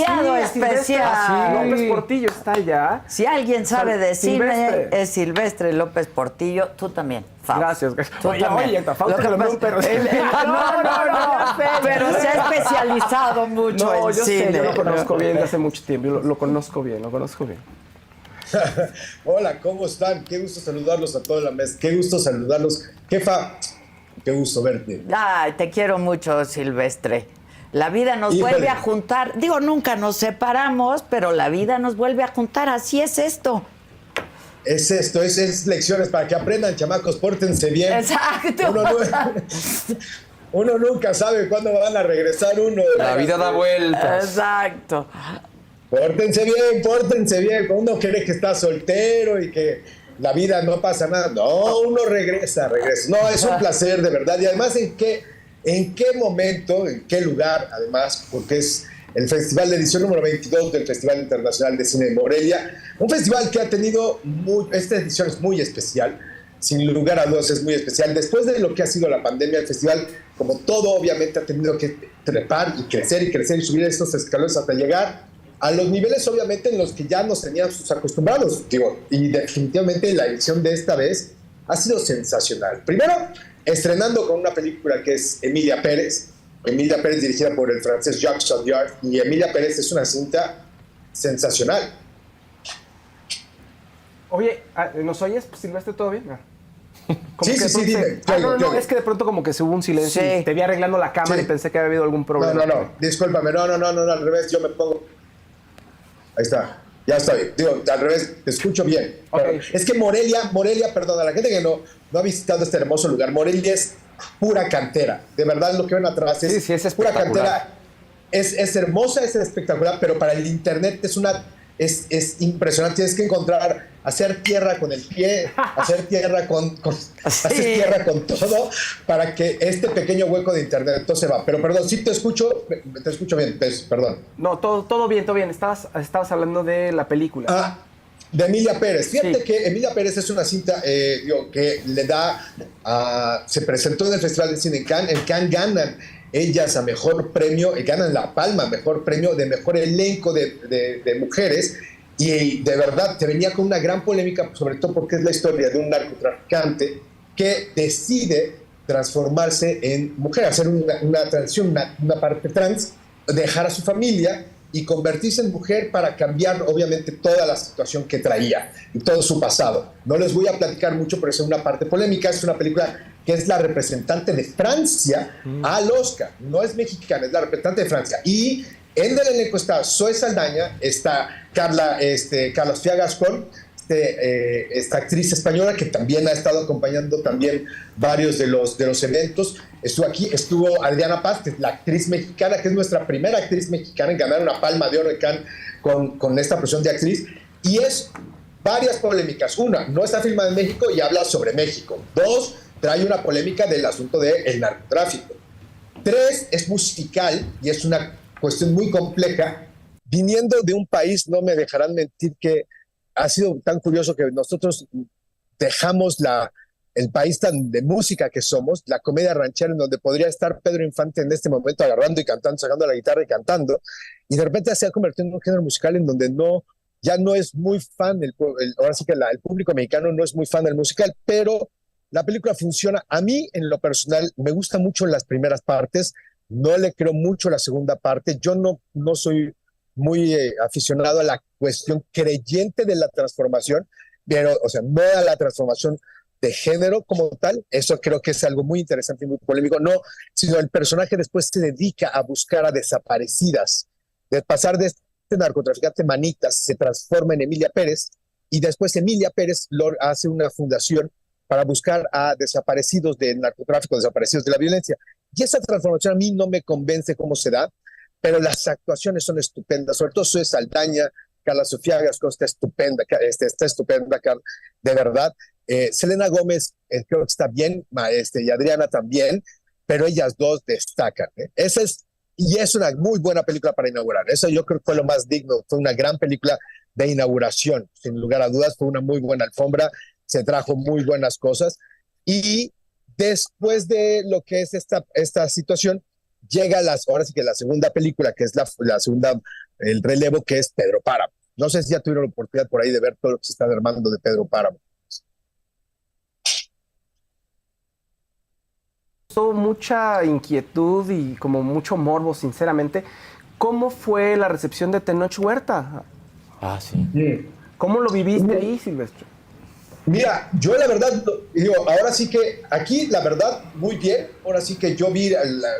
enviado especial. López Portillo está allá. Si alguien sabe de cine, es Silvestre López Portillo. Tú también, Fausto. Gracias. Tú también. Fausto que lo veo un perro. No, pero se ha especializado mucho en yo cine. Sé, yo lo conozco bien desde hace mucho tiempo. Lo conozco bien. Hola, ¿cómo están? Qué gusto saludarlos a toda la mesa. Qué gusto saludarlos. Jefa, qué gusto verte. Ay, te quiero mucho, Silvestre. La vida nos vuelve a juntar. Digo, nunca nos separamos, pero la vida nos vuelve a juntar. Así es esto. Es lecciones para que aprendan, chamacos, pórtense bien. Exacto. Uno nunca sabe cuándo van a regresar uno. La vida da vueltas. Exacto. Pórtense bien. Uno cree que está soltero y que la vida no pasa nada. No, uno regresa. No, es un placer, de verdad. Y además, ¿en qué momento, en qué lugar? Además, porque es el festival de edición número 22 del Festival Internacional de Cine de Morelia. Un festival que ha tenido, esta edición es muy especial. Sin lugar a dudas es muy especial. Después de lo que ha sido la pandemia, el festival, como todo, obviamente ha tenido que trepar y crecer y subir estos escalones hasta llegar a los niveles, obviamente, en los que ya nos teníamos acostumbrados. Y definitivamente la edición de esta vez ha sido sensacional. Primero, estrenando con una película que es Emilia Pérez, dirigida por el francés Jacques Audiard, y Emilia Pérez es una cinta sensacional. Oye, ¿nos oyes, Silvestre, todo bien? Sí, dime. No, es que de pronto como que se hubo un silencio y te vi arreglando la cámara y pensé que había habido algún problema. No, discúlpame, no, al revés, yo me pongo... Ahí está, ya estoy. Al revés, te escucho bien. Okay. Es que Morelia, perdón, a la gente que no ha visitado este hermoso lugar, Morelia es pura cantera. De verdad, lo que ven atrás es pura cantera. Es hermosa, es espectacular, pero para el internet es impresionante. Tienes que hacer tierra con el pie, hacer tierra con todo para que este pequeño hueco de internet entonces va. Pero perdón, sí te escucho bien, perdón. No, todo bien. Estabas hablando de la película. De Emilia Pérez. Fíjate que Emilia Pérez es una cinta que le da, se presentó en el Festival de Cine en Cannes. En Cannes ganan ellas a mejor premio, ganan la palma, mejor premio de mejor elenco de mujeres, y de verdad te venía con una gran polémica, sobre todo porque es la historia de un narcotraficante que decide transformarse en mujer, hacer una transición, una parte trans, dejar a su familia y convertirse en mujer para cambiar obviamente toda la situación que traía y todo su pasado. No les voy a platicar mucho, pero es una parte polémica. Es una película que es la representante de Francia al Oscar. No es mexicana, es la representante de Francia. Y en el elenco está Zoe Saldaña, está Carla Sofía Gascón, esta actriz española que también ha estado acompañando también varios de los eventos. Estuvo Adriana Paz, que es la actriz mexicana, que es nuestra primera actriz mexicana en ganar una Palma de Oro de Cannes con esta profesión de actriz. Y es varias polémicas. Una, no está filmada en México y habla sobre México. Dos, trae una polémica del asunto del narcotráfico. Tres, es musical y es una cuestión muy compleja. Viniendo de un país, no me dejarán mentir, que ha sido tan curioso que nosotros dejamos el país tan de música que somos, la comedia ranchera, en donde podría estar Pedro Infante en este momento agarrando y cantando, sacando la guitarra y cantando, y de repente se ha convertido en un género musical en donde ya no es muy fan, ahora sí que el público mexicano no es muy fan del musical, pero la película funciona. A mí, en lo personal, me gusta mucho las primeras partes, no le creo mucho la segunda parte. Yo no soy muy aficionado a la cuestión creyente de la transformación, pero, o sea, no a la transformación de género como tal. Eso creo que es algo muy interesante y muy polémico, no, sino el personaje después se dedica a buscar a desaparecidas, de pasar de este narcotraficante Manitas, se transforma en Emilia Pérez, y después Emilia Pérez hace una fundación para buscar a desaparecidos del narcotráfico, desaparecidos de la violencia. Y esa transformación a mí no me convence cómo se da, pero las actuaciones son estupendas, sobre todo Zoe Saldaña, Carla Sofía Gascón está estupenda, de verdad. Selena Gómez creo que está bien, y Adriana también, pero ellas dos destacan. Y es una muy buena película para inaugurar. Eso yo creo que fue lo más digno, fue una gran película de inauguración, sin lugar a dudas, fue una muy buena alfombra, se trajo muy buenas cosas, y después de lo que es esta situación, llega ahora sí que la segunda película, que es la segunda, el relevo, que es Pedro Páramo. No sé si ya tuvieron la oportunidad por ahí de ver todo lo que se está armando de Pedro Páramo. Mucha inquietud y como mucho morbo, sinceramente. ¿Cómo fue la recepción de Tenoch Huerta? Ah, sí. ¿Cómo lo viviste ahí, Silvestre? Mira, yo la verdad, digo, ahora sí que aquí, la verdad, muy bien. Ahora sí que yo vi,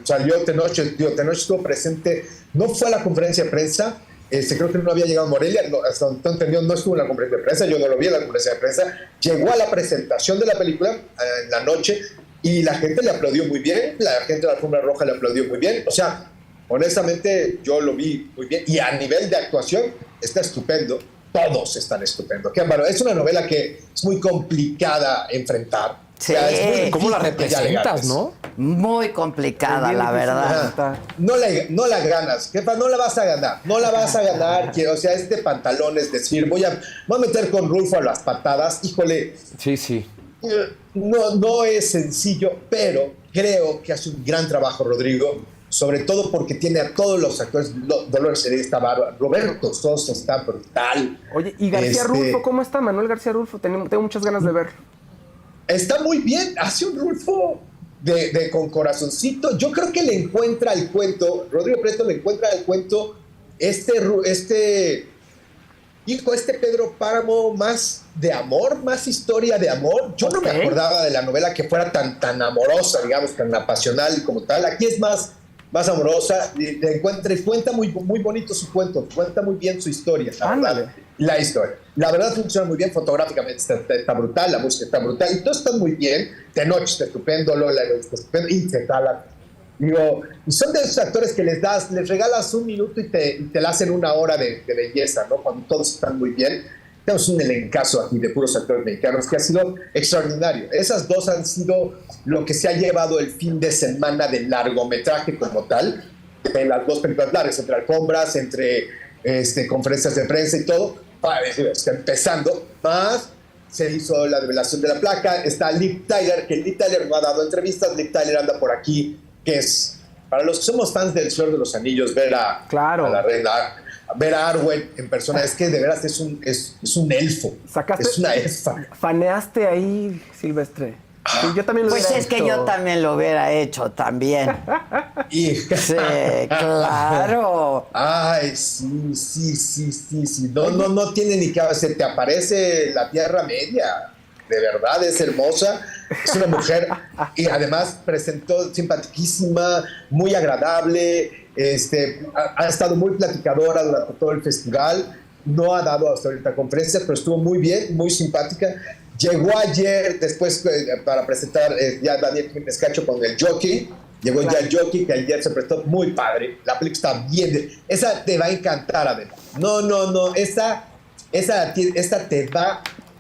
salió Tenoch, Tenoch estuvo presente, no fue a la conferencia de prensa, creo que no había llegado a Morelia, hasta donde tengo entendido, no estuvo en la conferencia de prensa, yo no lo vi en la conferencia de prensa, llegó a la presentación de la película en la noche y la gente le aplaudió muy bien, la gente de la alfombra roja le aplaudió muy bien, o sea, honestamente yo lo vi muy bien y a nivel de actuación está estupendo. Todos están estupendos. Bueno, es una novela que es muy complicada enfrentar. Sí. O sea, es muy ¿Cómo la difícil que ya le representas, ganes. no? Muy complicada, la verdad. Ajá. No la ganas, jefa, no la vas a ganar. No la vas a ganar. O sea, es de pantalones, decir, voy a meter con Rulfo a las patadas. Híjole, Sí. no es sencillo, pero creo que hace un gran trabajo Rodrigo. Sobre todo porque tiene a todos los actores. Dolores Heredia está bárbaro, Roberto Sosa está brutal. Oye, ¿y García Rulfo cómo está? Manuel García Rulfo, tengo muchas ganas de verlo. Está muy bien, hace un Rulfo con corazoncito. Yo creo que le encuentra el cuento, Rodrigo Prieto le encuentra el cuento, Pedro Páramo, más de amor, más historia de amor. Yo no me acordaba de la novela que fuera tan amorosa, digamos, tan apasional y como tal. Aquí es más amorosa, cuenta muy bonito su cuento, cuenta muy bien su historia, la historia. La verdad funciona muy bien, fotográficamente está brutal, la música está brutal, y todo está muy bien. Tenoch está estupendo, Lola está estupendo, y digo, y son de esos actores que les regalas un minuto y te la hacen una hora de belleza, ¿no? Cuando todos están muy bien. Tenemos un elencazo aquí de puros actores mexicanos que ha sido extraordinario. Esas dos han sido lo que se ha llevado el fin de semana del largometraje como tal, de las dos películas largas, entre alfombras, entre conferencias de prensa y todo, está empezando, más se hizo la revelación de la placa, está Liv Tyler, que Liv Tyler no ha dado entrevistas, Liv Tyler anda por aquí, que es, para los que somos fans del Señor de los Anillos, ver a la reina, ver a Arwen en persona, es que de veras es un elfo. Es una elfa. Faneaste ahí, Silvestre. Sí, yo también lo Pues es que yo también lo hubiera hecho también. Sí, claro. Ay, sí. No tiene ni que se te aparece la Tierra Media. De verdad, es hermosa. Es una mujer y además presentó simpaticísima, muy agradable. Ha estado muy platicadora durante todo el festival. No ha dado hasta ahorita conferencias, pero estuvo muy bien, muy simpática. Llegó ayer, después para presentar ya Daniel Jiménez Cacho con el Jockey. Llegó ya el Jockey, que ayer se prestó muy padre. La película está bien. Esa te va a encantar, Adela. No. Esta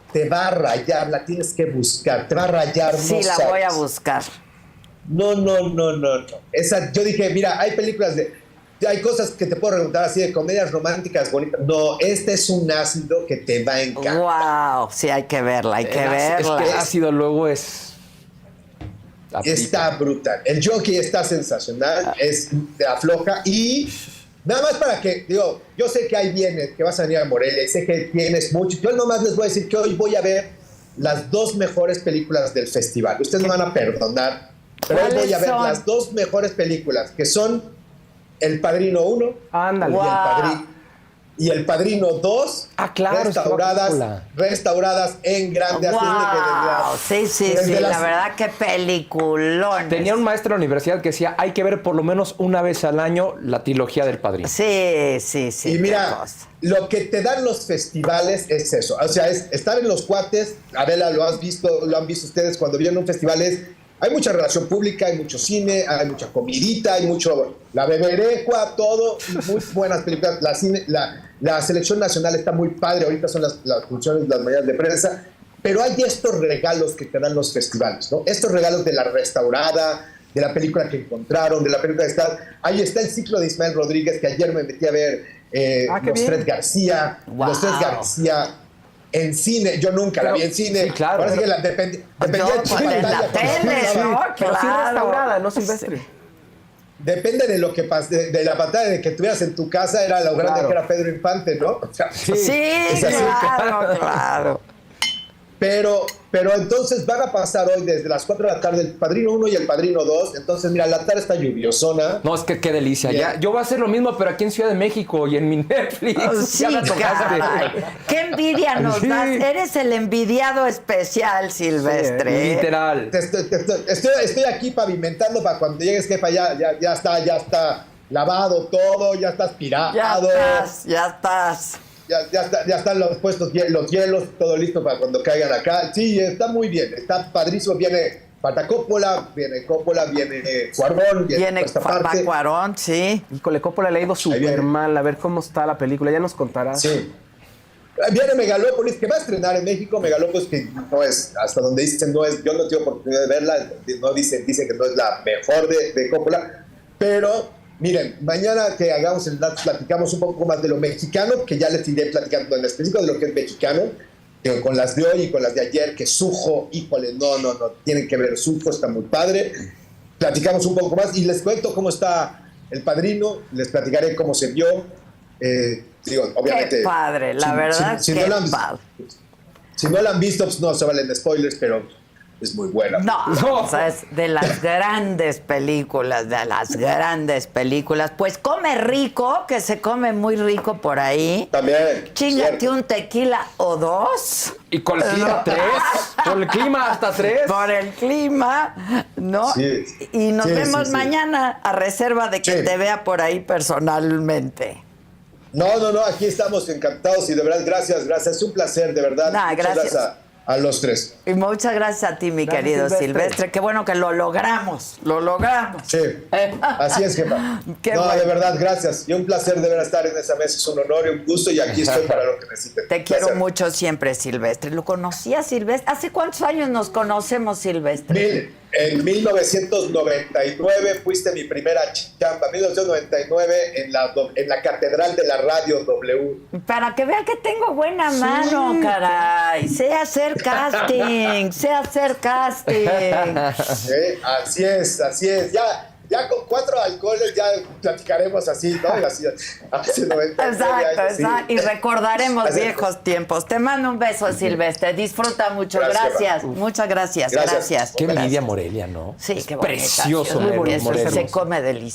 te va a rayar, la tienes que buscar. Te va a rayar. Sí, no la sabes. voy a buscar. No. Yo dije, mira, hay películas hay cosas que te puedo preguntar así de comedias románticas bonitas. No, este es un ácido que te va a encantar. Wow, sí, hay que verla, Es que el ácido luego es... Está brutal. El Jockey está sensacional, te afloja y nada más para que, digo, yo sé que ahí vienes, que vas a venir a Morelia y sé que tienes mucho. Yo nomás les voy a decir que hoy voy a ver las dos mejores películas del festival. Ustedes me van a perdonar, pero hoy voy a ver las dos mejores películas, que son El Padrino 1 y El Padrino 2, restauradas en grandes. Sí, la verdad que peliculón. Tenía un maestro en la universidad que decía, hay que ver por lo menos una vez al año la trilogía del Padrino. Sí. Y mira, lo que te dan los festivales es eso. O sea, es estar en los cuates. Adela, lo han visto ustedes cuando vienen a un festival, hay mucha relación pública, hay mucho cine, hay mucha comidita, hay mucho la beberecua, todo, y muy buenas películas. La selección nacional está muy padre, ahorita son las funciones, las mañanas de prensa, pero hay estos regalos que te dan los festivales, ¿no? Estos regalos de la restaurada, de la película que encontraron, de la película que está. Ahí está el ciclo de Ismael Rodríguez, que ayer me metí a ver, Los Tres García, en cine. Yo nunca la vi en cine. Sí, claro. Parece que dependía de la tele, ¿no? Pero sí restaurada, ¿no, Silvestre? depende de lo que pase, de la pantalla de que tuvieras en tu casa, era lo grande Claro. que era Pedro Infante, ¿no? O sea, Sí, es así. claro. Pero entonces van a pasar hoy desde las 4 de la tarde el Padrino 1 y el Padrino 2. Entonces, mira, la tarde está lluviosona. No, es que qué delicia. Bien. Ya, yo voy a hacer lo mismo, pero aquí en Ciudad de México y en mi Netflix. Sí, Ya la tocaste. caray. Qué envidia nos Sí. das. Eres el envidiado especial, Silvestre. Literal. Estoy aquí pavimentando para cuando llegues, jefa, ya está lavado todo, ya está aspirado. Ya estás. Ya están los puestos los hielos, todo listo para cuando caigan acá. Sí, está muy bien, está padrísimo. Viene Coppola, viene Cuarón, Viene esta parte. Cuarón, sí. Híjole, Coppola le ha ido viene. súper mal. A ver cómo está la película. Ya nos contarás. Sí. Viene Megalópolis, que va a estrenar en México. Megalópolis, que no es, hasta donde dicen, no es, yo no tengo oportunidad de verla. No dicen que no es la mejor de Coppola. Pero miren, mañana que hagamos el dato, platicamos un poco más de lo mexicano, que ya les iré platicando en específico de lo que es mexicano, que con las de hoy y con las de ayer, que Sujo, híjole, no, tienen que ver, Sujo está muy padre. Platicamos un poco más y les cuento cómo está El Padrino, les platicaré cómo se vio. Obviamente. Qué padre, la verdad, si qué no la han, padre. Si no la han visto, pues no se valen spoilers, pero es muy buena. No, o sea, es de las grandes películas, Pues come rico, que se come muy rico por ahí. También. Chíngate cierto. un tequila o dos. Y con el clima 3. Por el clima hasta 3. Por el clima, ¿no? Sí. Y nos Sí, vemos sí. mañana, a reserva de que Sí. te vea por ahí personalmente. No, aquí estamos encantados y de verdad, gracias. Es un placer, de verdad. Nah, Muchas gracias. a los tres. Y muchas gracias a ti, mi Gracias, querido Silvestre. Silvestre. Qué bueno que lo logramos. Sí, así es, jefa. Qué no, bueno. de verdad, gracias. Y un placer de verdad estar en esa mesa. Es un honor y un gusto y aquí estoy para lo que necesiten. Te quiero Placer. mucho siempre, Silvestre. ¿Lo conocías, Silvestre? ¿Hace cuántos años nos conocemos, Silvestre? En 1999 fuiste mi primera chamba. 1999 en la Catedral de la Radio W. Para que vea que tengo buena mano, caray. Sé hacer casting. Así es. Ya con 4 alcoholes ya platicaremos así, ¿no? Así, hace 99 años, sí. Exacto. Y recordaremos Así es. viejos tiempos. Te mando un beso, Silvestre. Disfruta mucho. Gracias, Gracias. Muchas gracias. Gracias. Qué Gracias. envidia Morelia, ¿no? Sí, Es qué bonita precioso ciudad. Morelia. Se come delicioso.